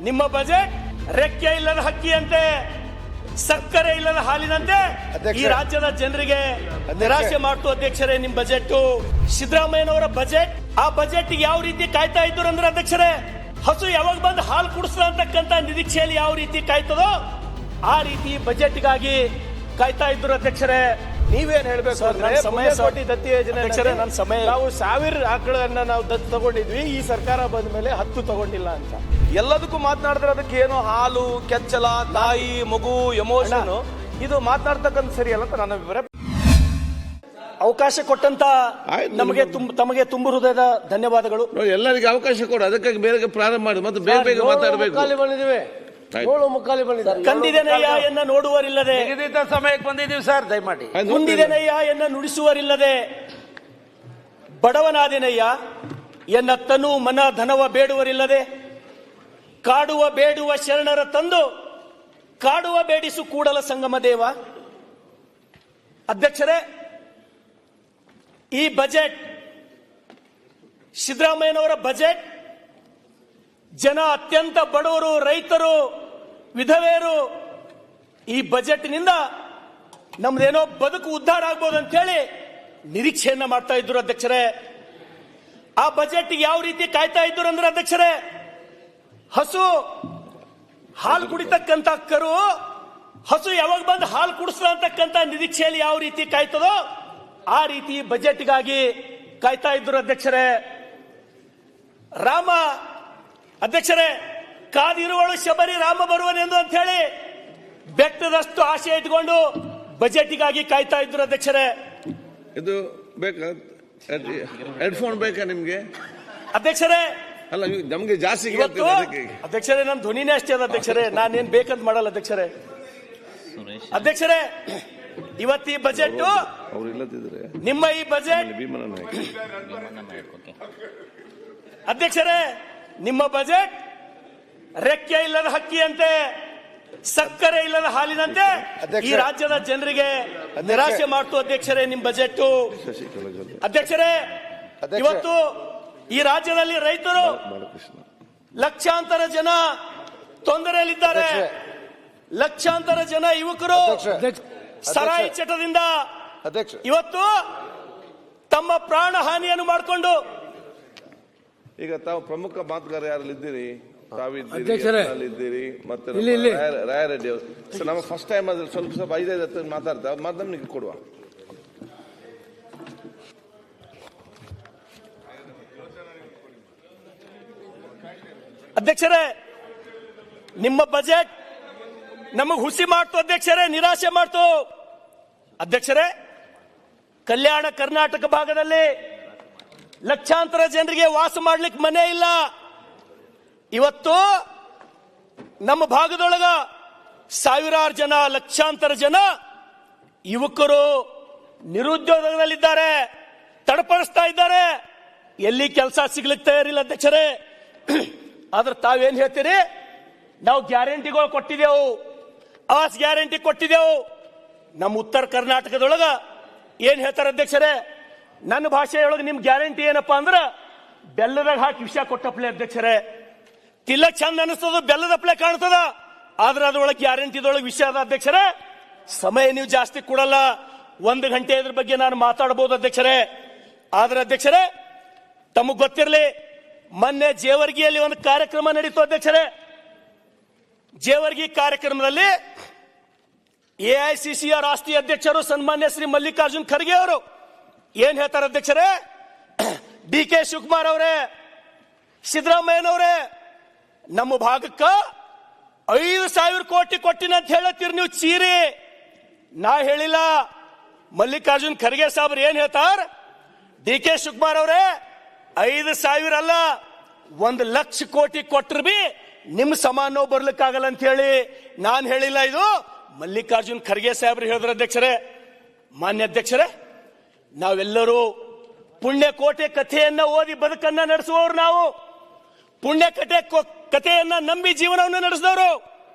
ನಿಮ್ಮ ಬಜೆಟ್ ರೆಕ್ಕೆ ಇಲ್ಲದ ಹಕ್ಕಿಯಂತೆ, ಸಕ್ಕರೆ ಇಲ್ಲದ ಹಾಲಿನಂತೆ ಈ ರಾಜ್ಯದ ಜನರಿಗೆ ನಿರಾಶೆ ಮಾಡ್ತು ಅಧ್ಯಕ್ಷರೇ. ನಿಮ್ ಬಜೆಟ್ ಸಿದ್ದರಾಮಯ್ಯನವರ ಬಜೆಟ್, ಆ ಬಜೆಟ್ ಯಾವ ರೀತಿ ಕಾಯ್ತಾ ಇದ್ರು ಅಂದ್ರೆ ಅಧ್ಯಕ್ಷರೇ, ಹಸು ಯಾವಾಗ ಬಂದು ಹಾಲು ಕುಡಿಸ್ಲ ಅಂತಕ್ಕಂತ ನಿರೀಕ್ಷೆಯಲ್ಲಿ ಯಾವ ರೀತಿ ಕಾಯ್ತದೋ ಆ ರೀತಿ ಬಜೆಟ್ಗಾಗಿ ಕಾಯ್ತಾ ಇದ್ರು ಅಧ್ಯಕ್ಷರೇ. ನೀವೇನ್ ಹೇಳ್ಬೇಕು ಅಂದ್ರೆ ಸಮಯ ಕೋಟಿ ದತ್ತಿ ಯೋಜನೆ ನನ್ನ ಸಮಯ ನಾವು 1000 ಆಕಳನ್ನ ನಾವು ದತ್ತು ತಗೊಂಡಿದ್ವಿ, ಈ ಸರ್ಕಾರ ಬಂದ ಮೇಲೆ 10 ತಗೊಂಡಿಲ್ಲ ಅಂತ ಎಲ್ಲದಕ್ಕೂ ಮಾತನಾಡಿದ್ರೆ ಅದಕ್ಕೆ ಏನೋ ಹಾಲು, ಕೆಚ್ಚಲ, ತಾಯಿ, ಮಗು, ಎಮೋಷನ್ ಇದು ಮಾತನಾಡ್ತಕ್ಕಂಥ ಸರಿಯಲ್ಲ ಅಂತ ನನ್ನ ಅಭಿಪ್ರಾಯ. ಅವಕಾಶ ಕೊಟ್ಟಂತ ತಮಗೆ ತುಂಬ ಹೃದಯದ ಧನ್ಯವಾದಗಳು. ಎಲ್ಲರಿಗೆ ಅವಕಾಶ ಕೊಡು, ಅದಕ್ಕಾಗಿ ಬೇರೆ ಪ್ರಾರಂಭ ಮಾಡಿ ಮತ್ತೆ ಬೇಗ ಬೇಗ ಮಾತಾಡಬೇಕು. ಬಂದಿದ್ದೇವೆ, ಮುಕ್ಕಾಲಿ ಬಂದಿದ್ದಾರೆ. ಕಂದಿದೆನಯ್ಯ ಎನ್ನ ನೋಡುವರಿಲ್ಲದೆ, ನಿಗದಿತ ಸಮಯಕ್ಕೆ ಬಂದಿದ್ದೀವಿ ಸರ್, ದಯಮಾಡಿ. ಮುಂದಿದೆನಯ್ಯ ಎನ್ನ ನುಡಿಸುವರಿಲ್ಲದೆ, ಬಡವನಾದಿನಯ್ಯ ಎನ್ನ ತನು ಮನ ಧನವ ಬೇಡುವರಿಲ್ಲದೆ, ಕಾಡುವ ಬೇಡುವ ಶರಣರ ತಂದು ಕಾಡುವ ಬೇಡಿಸು ಕೂಡಲ ಸಂಗಮ ದೇವ. ಅಧ್ಯಕ್ಷರೇ, ಈ ಬಜೆಟ್ ಸಿದ್ದರಾಮಯ್ಯನವರ ಬಜೆಟ್ ಜನ ಅತ್ಯಂತ ಬಡವರು, ರೈತರು, ವಿಧವೆಯರು ಈ ಬಜೆಟ್ನಿಂದ ನಮ್ದೇನೋ ಬದುಕು ಉದ್ಧಾರ ಆಗ್ಬೋದು ಅಂತ ಹೇಳಿ ನಿರೀಕ್ಷೆಯನ್ನ ಮಾಡ್ತಾ ಇದ್ರು ಅಧ್ಯಕ್ಷರೇ. ಆ ಬಜೆಟ್ ಯಾವ ರೀತಿ ಕಾಯ್ತಾ ಇದ್ರು ಅಂದ್ರೆ ಅಧ್ಯಕ್ಷರೇ, ಹಸು ಹಾಲು ಕುಡಿತಕ್ಕಂತ ಕರು ಹಸು ಯಾವಾಗ ಬಂದು ಹಾಲು ಕುಡಿಸ್ಲ ಅಂತಕ್ಕಂತ ನಿರೀಕ್ಷೆಯಲ್ಲಿ ಯಾವ ರೀತಿ ಕಾಯ್ತದೋ ಆ ರೀತಿ ಬಜೆಟ್ಗಾಗಿ ಕಾಯ್ತಾ ಇದ್ರು ಅಧ್ಯಕ್ಷರೇ. ರಾಮ ಅಧ್ಯಕ್ಷರೇ, ಕಾದಿರುವಳು ಶಬರಿ ರಾಮ ಬರುವನೆಂದು ಅಂತ ಹೇಳಿ ಬೆಟ್ಟದಷ್ಟು ಆಶೆ ಇಟ್ಕೊಂಡು ಬಜೆಟ್ಗಾಗಿ ಕಾಯ್ತಾ ಇದ್ರು ಅಧ್ಯಕ್ಷರೇ. ಇದು ಬೇಕಾ, ಹೆಡ್ಫೋನ್ ಬೇಕಾ ನಿಮ್ಗೆ ಅಧ್ಯಕ್ಷರೇ? ಅಲ್ಲ, ನಮ್ಗೆ ಜಾಸ್ತಿ ಅಧ್ಯಕ್ಷರೇ, ನನ್ನ ಧ್ವನಿನೇ ಅಷ್ಟೇ ಅದ ಅಧ್ಯಕ್ಷರೇ, ನಾನೇನ್ ಬೇಕಂತ ಮಾಡಲ್ಲ ಅಧ್ಯಕ್ಷರೇ. ಅಧ್ಯಕ್ಷರೇ, ಇವತ್ತು ಈ ಬಜೆಟ್, ನಿಮ್ಮ ಈ ಬಜೆಟ್ ಅಧ್ಯಕ್ಷರೇ, ನಿಮ್ಮ ಬಜೆಟ್ ರೆಕ್ಕೆ ಇಲ್ಲದ ಹಕ್ಕಿಯಂತೆ, ಸಕ್ಕರೆ ಇಲ್ಲದ ಹಾಲಿನಂತೆ ಈ ರಾಜ್ಯದ ಜನರಿಗೆ ನಿರಾಶೆ ಮಾಡ್ತು ಅಧ್ಯಕ್ಷರೇ. ನಿಮ್ ಬಜೆಟ್ ಅಧ್ಯಕ್ಷರೇ, ಇವತ್ತು ಈ ರಾಜ್ಯದಲ್ಲಿ ರೈತರು ಲಕ್ಷಾಂತರ ಜನ ತೊಂದರೆಯಲ್ಲಿದ್ದಾರೆ. ಲಕ್ಷಾಂತರ ಜನ ಯುವಕರು ಸರಾಯಿ ಚಟದಿಂದ ಇವತ್ತು ತಮ್ಮ ಪ್ರಾಣ ಹಾನಿಯನ್ನು ಮಾಡಿಕೊಂಡು, ಈಗ ತಾವು ಪ್ರಮುಖ ಮಾತುಗಾರ ಯಾರಲ್ಲಿ ಇದ್ದೀರಿ? ತಾವಿದ್ದೀರಿ ಮತ್ತೆ ರಾಯರೆಡ್ಡಿ ಅವರು. ನಮ್ಮ ಫಸ್ಟ್ ಟೈಮ್ ಅದ್ರ ಸ್ವಲ್ಪ 5-10 ಮಾತಾಡ್ತಾ ಮಾಧ್ಯಮ ನಿಮಗೆ ಕೊಡುವ. ಅಧ್ಯಕ್ಷರೇ, ನಿಮ್ಮ ಬಜೆಟ್ ನಮಗ್ ಹುಸಿ ಮಾಡ್ತು ಅಧ್ಯಕ್ಷರೇ, ನಿರಾಶೆ ಮಾಡ್ತು ಅಧ್ಯಕ್ಷರೇ. ಕಲ್ಯಾಣ ಕರ್ನಾಟಕ ಭಾಗದಲ್ಲಿ ಲಕ್ಷಾಂತರ ಜನರಿಗೆ ವಾಸ ಮಾಡ್ಲಿಕ್ಕೆ ಮನೆ ಇಲ್ಲ. ಇವತ್ತು ನಮ್ಮ ಭಾಗದೊಳಗ ಸಾವಿರಾರು ಜನ, ಲಕ್ಷಾಂತರ ಜನ ಯುವಕರು ನಿರುದ್ಯೋಗದಲ್ಲಿದ್ದಾರೆ, ತಡಪಡಿಸ್ತಾ ಇದ್ದಾರೆ, ಎಲ್ಲಿ ಕೆಲಸ ಸಿಗ್ಲಿಕ್ಕೆ ತಯಾರಿಲ್ಲ ಅಧ್ಯಕ್ಷರೇ. ಆದ್ರೆ ತಾವೇನ್ ಹೇಳ್ತೀರಿ? ನಾವು ಗ್ಯಾರಂಟಿಗಳು ಕೊಟ್ಟಿದ್ದೆವು, ಆಸ್ ಗ್ಯಾರಂಟಿ ಕೊಟ್ಟಿದ್ದೆವು. ನಮ್ಮ ಉತ್ತರ ಕರ್ನಾಟಕದೊಳಗ ಏನ್ ಹೇಳ್ತಾರೆ ಅಧ್ಯಕ್ಷರೇ? ನನ್ನ ಭಾಷೆಯೊಳಗೆ ನಿಮ್ ಗ್ಯಾರಂಟಿ ಏನಪ್ಪಾ ಅಂದ್ರ ಬೆಲ್ಲದಾಗ ಹಾಕಿ ವಿಷ ಕೊಟ್ಟಪ್ಲೆ ಅಧ್ಯಕ್ಷರೇ. ತಿಲ್ಲ ಚಂದ ಅನಿಸ್ತದ, ಬೆಲ್ಲದಪ್ಲೆ ಕಾಣ್ತದ, ಆದ್ರೆ ಅದ್ರೊಳಗೆ ಗ್ಯಾರಂಟಿದೊಳಗೆ ವಿಷಯ ಅದ ಅಧ್ಯಕ್ಷರೇ. ಸಮಯ ನೀವು ಜಾಸ್ತಿ ಕೊಡಲ್ಲ, 1 ಗಂಟೆ ಇದ್ರ ಬಗ್ಗೆ ನಾನು ಮಾತಾಡಬಹುದು ಅಧ್ಯಕ್ಷರೇ. ಆದ್ರೆ ಅಧ್ಯಕ್ಷರೇ, ತಮಗ್ ಗೊತ್ತಿರಲಿ, ಮೊನ್ನೆ ಜೇವರ್ಗಿಯಲ್ಲಿ ಒಂದು ಕಾರ್ಯಕ್ರಮ ನಡೀತು ಅಧ್ಯಕ್ಷರೇ. ಜೇವರ್ಗಿ ಕಾರ್ಯಕ್ರಮದಲ್ಲಿ ಎಐಸಿಸಿಯ ರಾಷ್ಟ್ರೀಯ ಅಧ್ಯಕ್ಷರು ಸನ್ಮಾನ್ಯ ಶ್ರೀ ಮಲ್ಲಿಕಾರ್ಜುನ್ ಖರ್ಗೆ ಅವರು ಏನ್ ಹೇಳ್ತಾರೆ ಅಧ್ಯಕ್ಷರೇ? DK ಶಿವಕುಮಾರ್ ಅವರೇ, ಸಿದ್ದರಾಮಯ್ಯನವರೇ, ನಮ್ಮ ಭಾಗಕ್ಕ 5,000 ಕೋಟಿ ಕೊಟ್ಟಿನ ಅಂತ ಹೇಳತ್ತೀರಿ ನೀವು ಚೀರಿ. ನಾ ಹೇಳಿಲ್ಲ, ಮಲ್ಲಿಕಾರ್ಜುನ್ ಖರ್ಗೆ ಸಾಬ್ರು ಏನ್ ಹೇಳ್ತಾರ? DK ಶಿವಕುಮಾರ್ ಅವರೇ, 5,000 ಅಲ್ಲ, 1,00,000 ಕೋಟಿ ಕೊಟ್ರು ಬಿ ನಿಮ್ ಸಮಾನ ಬರ್ಲಿಕ್ಕಾಗಲ್ಲ ಅಂತ ಹೇಳಿ ನಾನ್ ಹೇಳಿಲ್ಲ, ಇದು ಮಲ್ಲಿಕಾರ್ಜುನ್ ಖರ್ಗೆ ಸಾಹೇಬ್ರು ಹೇಳಿದ್ರ ಅಧ್ಯಕ್ಷರೇ. ಮಾನ್ಯ ಅಧ್ಯಕ್ಷರೇ, ನಾವೆಲ್ಲರೂ ಪುಣ್ಯಕೋಟೆ ಕಥೆಯನ್ನ ಓದಿ ಬದುಕನ್ನ ನಡೆಸುವವರು, ನಾವು ಕಥೆಯನ್ನ ನಂಬಿ ಜೀವನವನ್ನು ನಡೆಸಿದವರು.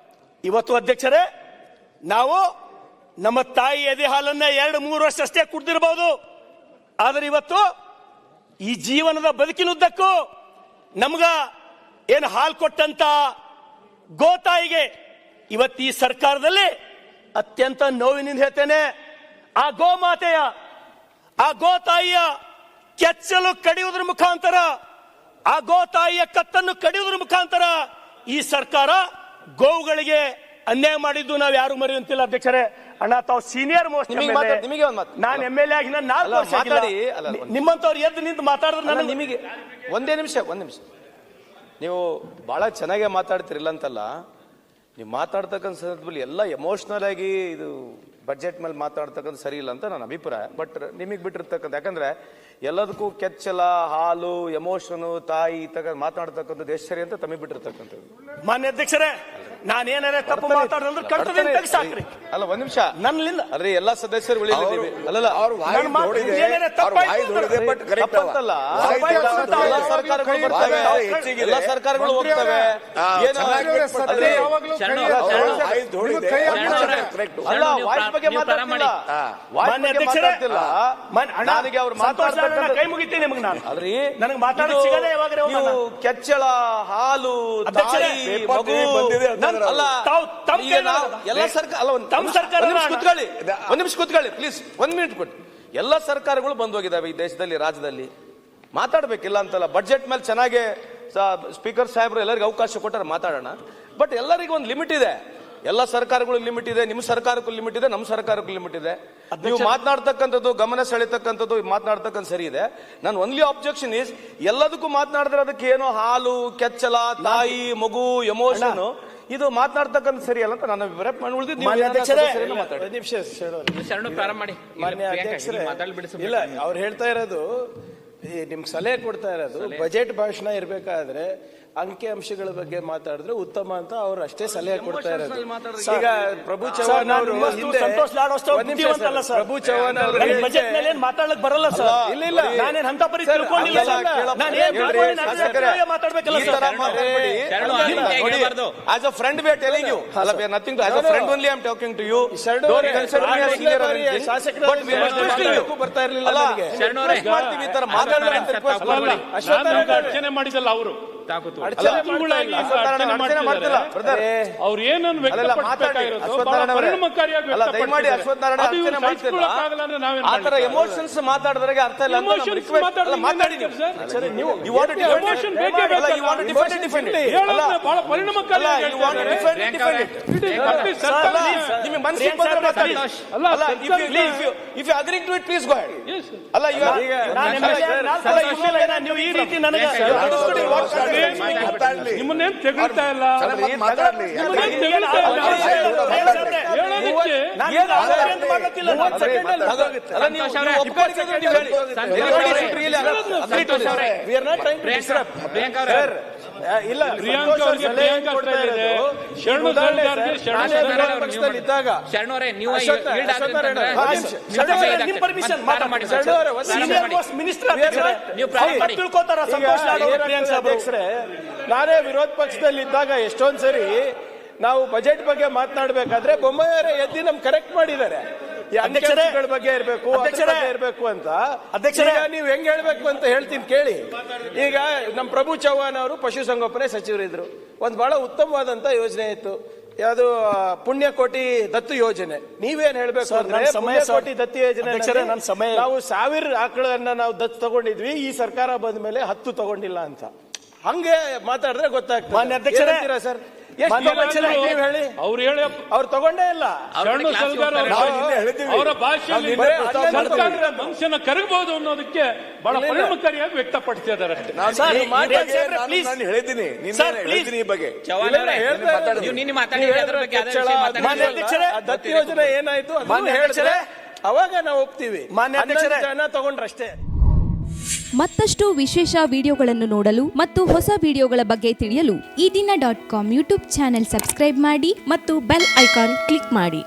ಇವತ್ತು ಅಧ್ಯಕ್ಷರೇ, ನಾವು ನಮ್ಮ ತಾಯಿ ಎದೆ ಹಾಲನ್ನ 2-3 ವರ್ಷ ಅಷ್ಟೇ ಕುಡ್ದಿರಬಹುದು, ಆದ್ರೆ ಇವತ್ತು ಈ ಜೀವನದ ಬದುಕಿನುದ್ದಕ್ಕೂ ನಮ್ಗ ಏನು ಹಾಲು ಕೊಟ್ಟಂತ ಗೋತಾಯಿಗೆ ಇವತ್ತು ಈ ಸರ್ಕಾರದಲ್ಲಿ ಅತ್ಯಂತ ನೋವಿನಿಂದ ಹೇಳ್ತೇನೆ, ಆ ಗೋಮಾತೆಯ ಆ ಗೋತಾಯಿಯ ಕೆಚ್ಚಲು ಕಡಿಯುವುದರ ಮುಖಾಂತರ, ಆ ಗೋತಾಯಿಯ ಕತ್ತನ್ನು ಕಡಿಯುವುದರ ಮುಖಾಂತರ ಈ ಸರ್ಕಾರ ಗೋವುಗಳಿಗೆ ಅನ್ಯಾಯ ಮಾಡಿದ್ದು ನಾವು ಯಾರು ಮರೆಯುವಂತಿಲ್ಲ. ಅಧ್ಯಕ್ಷರೇ, ಅಣ್ಣ ತಾವು ಸೀನಿಯರ್ ಮೋಸ್ಟ್ ನಿಮಗೆ ಒಂದು ಮಾತು, ನಾನು MLA ಆಗಿ 4 ವರ್ಷ ನಿಮ್ಮಂತವ್ರು ಎದ್ದು ನಿಂತು ಮಾತಾಡಿದ್ರೆ ನಾನು ನಿಮಗೆ ಒಂದೇ ನಿಮಿಷ ನೀವು ಬಹಳ ಚೆನ್ನಾಗೇ ಮಾತಾಡ್ತಿರಿಲ್ಲ ಅಂತಲ್ಲ, ನೀವು ಮಾತಾಡ್ತಕ್ಕಂಥ ಸಂದರ್ಭದಲ್ಲಿ ಎಲ್ಲ ಎಮೋಷನಲ್ ಆಗಿ ಇದು ಬಜೆಟ್ ಮೇಲೆ ಮಾತಾಡ್ತಕ್ಕಂಥ ಸರಿ ಇಲ್ಲ ಅಂತ ನನ್ನ ಅಭಿಪ್ರಾಯ. ಬಟ್ ನಿಮಗೆ ಬಿಟ್ಟಿರ್ತಕ್ಕಂಥ, ಯಾಕಂದ್ರೆ ಎಲ್ಲದಕ್ಕೂ ಕೆಚ್ಚಲ, ಹಾಲು, ಎಮೋಷನು, ತಾಯಿ ಮಾತಾಡ್ತಕ್ಕಂಥದ್ದು ಎಷ್ಟು ಸರಿ ಅಂತ ತಮಗೆ ಬಿಟ್ಟಿರ್ತಕ್ಕಂಥದ್ದು. ಮಾನ್ಯ ಅಧ್ಯಕ್ಷರೇ, ನಾನೇನಾರ ತಪ್ಪು ಮಾತಾಡಿದ್ರೆ ಕರ್ತವ್ಯ ತೆಗೆಸಾಕ್ರಿ. ಅಲ್ಲ ಒಂದ್ ನಿಮಿಷ, ನನ್ನಿಂದ ಅಲ್ರಿ ಎಲ್ಲಾ ಸದಸ್ಯರು ಉಳಿದಿದ್ದೀವಿ ಅಲ್ಲಲ್ಲ, ಎಲ್ಲ ಸರ್ಕಾರಗಳು ಹೋಗ್ತವೆ, ಅಲ್ಲ ವಾಯ್ಸ್ ಬಗ್ಗೆ ಮಾತಾಡ್ತಿಲ್ಲ, ನನಗೆ ಅವ್ರು ಮಾತಾಡ್ತಕ್ಕಂಥ ಕೈ ಮುಗಿತೀನಿ ನಿಮಗೆ. ನಾನು ಅಲ್ರಿ ನನಗೆ ಮಾತಾಡೋದು ಸಿಗದೆ ಯಾವಾಗ ಕೆಚ್ಚಲ, ಹಾಲು, ತಾಯಿ, ಮಗು, ಅಲ್ಲ ಎಲ್ಲ ಸರ್ಕಾರ, ಅಲ್ಲ ಒಂದ್ ನಿಮಿಷ ಕೂತ್ಕೊಳ್ಳಿ ಪ್ಲೀಸ್, 1 ಮಿನಿಟ್ ಕೊಡಿ. ಎಲ್ಲ ಸರ್ಕಾರಗಳು ಬಂದ್ ಹೋಗಿದಾವೆ ಈ ದೇಶದಲ್ಲಿ, ರಾಜ್ಯದಲ್ಲಿ. ಮಾತಾಡ್ಬೇಕಿಲ್ಲ ಅಂತಲ್ಲ, ಬಡ್ಜೆಟ್ ಮೇಲೆ ಚೆನ್ನಾಗಿ ಸ್ಪೀಕರ್ ಸಾಹೇಬ್ರು ಎಲ್ಲರಿಗೂ ಅವಕಾಶ ಕೊಟ್ಟರೆ ಮಾತಾಡೋಣ. ಬಟ್ ಎಲ್ಲರಿಗೂ ಒಂದು ಲಿಮಿಟ್ ಇದೆ, ಎಲ್ಲ ಸರ್ಕಾರಗಳು ಲಿಮಿಟ್ ಇದೆ, ನಿಮ್ಮ ಸರ್ಕಾರಕ್ಕೂ ಲಿಮಿಟ್ ಇದೆ, ನಮ್ಮ ಸರ್ಕಾರಕ್ಕೂ ಲಿಮಿಟ್ ಇದೆ. ನೀವು ಮಾತನಾಡ್ತಕ್ಕಂಥದ್ದು, ಗಮನ ಸೆಳೆತಕ್ಕಂಥದ್ದು ಮಾತನಾಡ್ತಕ್ಕಂಥ ಸರಿ ಇದೆ. ನಾನು ಓನ್ಲಿ ಅಬ್ಜೆಕ್ಷನ್ ಇಸ್, ಎಲ್ಲದಕ್ಕೂ ಮಾತನಾಡಿದ್ರೆ ಅದಕ್ಕೆ ಏನೋ ಹಾಲು, ಕೆಚ್ಚಲ, ತಾಯಿ, ಮಗು, ಎಮೋಷನ್, ಇದು ಮಾತನಾಡ್ತಕ್ಕಂಥ ಸರಿ ಅಲ್ಲ ಅಂತ ನಾನು ಉಳಿದಿದ್ದು. ಇಲ್ಲ, ಅವ್ರು ಹೇಳ್ತಾ ಇರೋದು, ನಿಮ್ಗೆ ಸಲಹೆ ಕೊಡ್ತಾ ಇರೋದು, ಬಜೆಟ್ ಭಾಷಣ ಇರ್ಬೇಕಾದ್ರೆ ಅಂಕಿ ಅಂಶಗಳ ಬಗ್ಗೆ ಮಾತಾಡಿದ್ರೆ ಉತ್ತಮ ಅಂತ ಅವ್ರು ಅಷ್ಟೇ ಸಲಹೆ ಕೊಡ್ತಾ ಇರೋದು. ಈಗ ಪ್ರಭು ಚವ್ಹಾಣ್ ಅವರು ಪ್ರಭು ಚವ್ಹಾಣ್ ಅವರು ಬಜೆಟ್ ಮೇಲೆ ಮಾತಾಡಕ್ ಬರಲ್ಲ ಸರ್. ಇಲ್ಲ ನಾನೇನ್ ಅಂತ ಪರಿ ತಿಳ್ಕೊಂಡಿಲ್ಲ. As a friend we are telling you, ಅಲ್ಲ we are nothing to, as a friend only I am talking to you. Don't consider me as senior or anything, but we must listen you. ಬರ್ತಾ ಇರಲಿಲ್ಲ ನನಗೆ, ಮಾಡ್ತೀವಿ ಈ ತರ ಮಾತಾಡೋಣ ಅಂತ request ಮಾಡಲ್ಲ. ಅರ್ಚನೆ ಮಾಡಿದಲ್ಲ ಅವರು, ಅವ್ರು ಏನನ್ನು ಆತರ ಎಮೋಷನ್ಸ್ ಮಾತಾಡಿದ್ರೆ ಅರ್ಥ ಇಲ್ಲ. ನಿಮ್ಮನ್ನೇನ್ ತೆಗಳ್ತಾ ಇಲ್ಲ, ಇಲ್ಲ ಪ್ರಿಯಾಂಕಾ ಅವ್ರಿಗೆ ಪ್ರಿಯಾಂಕಾ ಸ್ಟೈಲ್ ಇದೆ, ಶರಣು ಇದ್ದಾಗ ನಾನೇ ವಿರೋಧ ಪಕ್ಷದಲ್ಲಿ ಇದ್ದಾಗ ಎಷ್ಟೊಂದ್ ಸರಿ ನಾವು ಬಜೆಟ್ ಬಗ್ಗೆ ಮಾತನಾಡಬೇಕಾದ್ರೆ ಬೊಮ್ಮಾಯಿಯವರೇ ಎದ್ದು ನಮ್ ಕರೆಕ್ಟ್ ಮಾಡಿದ್ದಾರೆ. ಅಧ್ಯಕ್ಷರ ಬಗ್ಗೆ ಇರಬೇಕು, ಇರಬೇಕು ಅಂತ. ಅಧ್ಯಕ್ಷರ ನೀವು ಹೆಂಗ್ ಹೇಳ್ಬೇಕು ಅಂತ ಹೇಳ್ತೀನಿ ಕೇಳಿ. ಈಗ ನಮ್ ಪ್ರಭು ಚವ್ಹಾಣ್ ಅವರು ಪಶುಸಂಗೋಪನೆ ಸಚಿವರಿದ್ರು, ಒಂದ್ ಬಹಳ ಉತ್ತಮವಾದಂತ ಯೋಜನೆ ಇತ್ತು, ಯಾವುದು ಪುಣ್ಯಕೋಟಿ ದತ್ತು ಯೋಜನೆ. ನೀವೇನ್ ಹೇಳ್ಬೇಕು ಅಂದ್ರೆ ಪುಣ್ಯಕೋಟಿ ದತ್ತು ಯೋಜನೆ ನಾವು 1000 ಆಕಳನ್ನ ನಾವು ದತ್ತು ತಗೊಂಡಿದ್ವಿ, ಈ ಸರ್ಕಾರ ಬಂದ ಮೇಲೆ 10 ತಗೊಂಡಿಲ್ಲ ಅಂತ. ಹಂಗೆ ಮಾತಾಡಿದ್ರೆ ಗೊತ್ತಾಗ್ತದೆ. ಮಾನ್ಯ ಅಧ್ಯಕ್ಷರೇ ಸರ್, ನೀವು ಹೇಳಿ, ಅವ್ರು ತಗೊಂಡೇ ಇಲ್ಲ. ಅವರ ಭಾಷೆಯಲ್ಲಿ ಸರ್ಕಾರದ ಮನುಷ್ಯನ ಕರಗಬಹುದು ಅನ್ನೋದಕ್ಕೆ ಬಹಳ ಪರಿಣಾಮಕಾರಿಯಾಗಿ ವ್ಯಕ್ತಪಡಿಸಿದ್ದಾರೆ ಅಷ್ಟೇ. ಹೇಳಿದ್ದೀನಿ ಈ ಬಗ್ಗೆ ದತ್ತು ಯೋಜನೆ ಏನಾಯ್ತು ಹೇಳಿದ್ರೆ ಅವಾಗ ನಾವು ಒಪ್ತೀವಿ. ಮಾನ್ಯ ಅಧ್ಯಕ್ಷರೇ, ಜನ ತಗೊಂಡ್ರಷ್ಟೇ. ಮತ್ತಷ್ಟು ವಿಶೇಷ ವಿಡಿಯೋಗಳನ್ನು ನೋಡಲು ಮತ್ತು ಹೊಸ ವಿಡಿಯೋಗಳ ಬಗ್ಗೆ ತಿಳಿಯಲು ಈ ದಿನ .com ಯೂಟ್ಯೂಬ್ ಚಾನೆಲ್ ಸಬ್ಸ್ಕ್ರೈಬ್ ಮಾಡಿ ಮತ್ತು ಬೆಲ್ ಐಕಾನ್ ಕ್ಲಿಕ್ ಮಾಡಿ.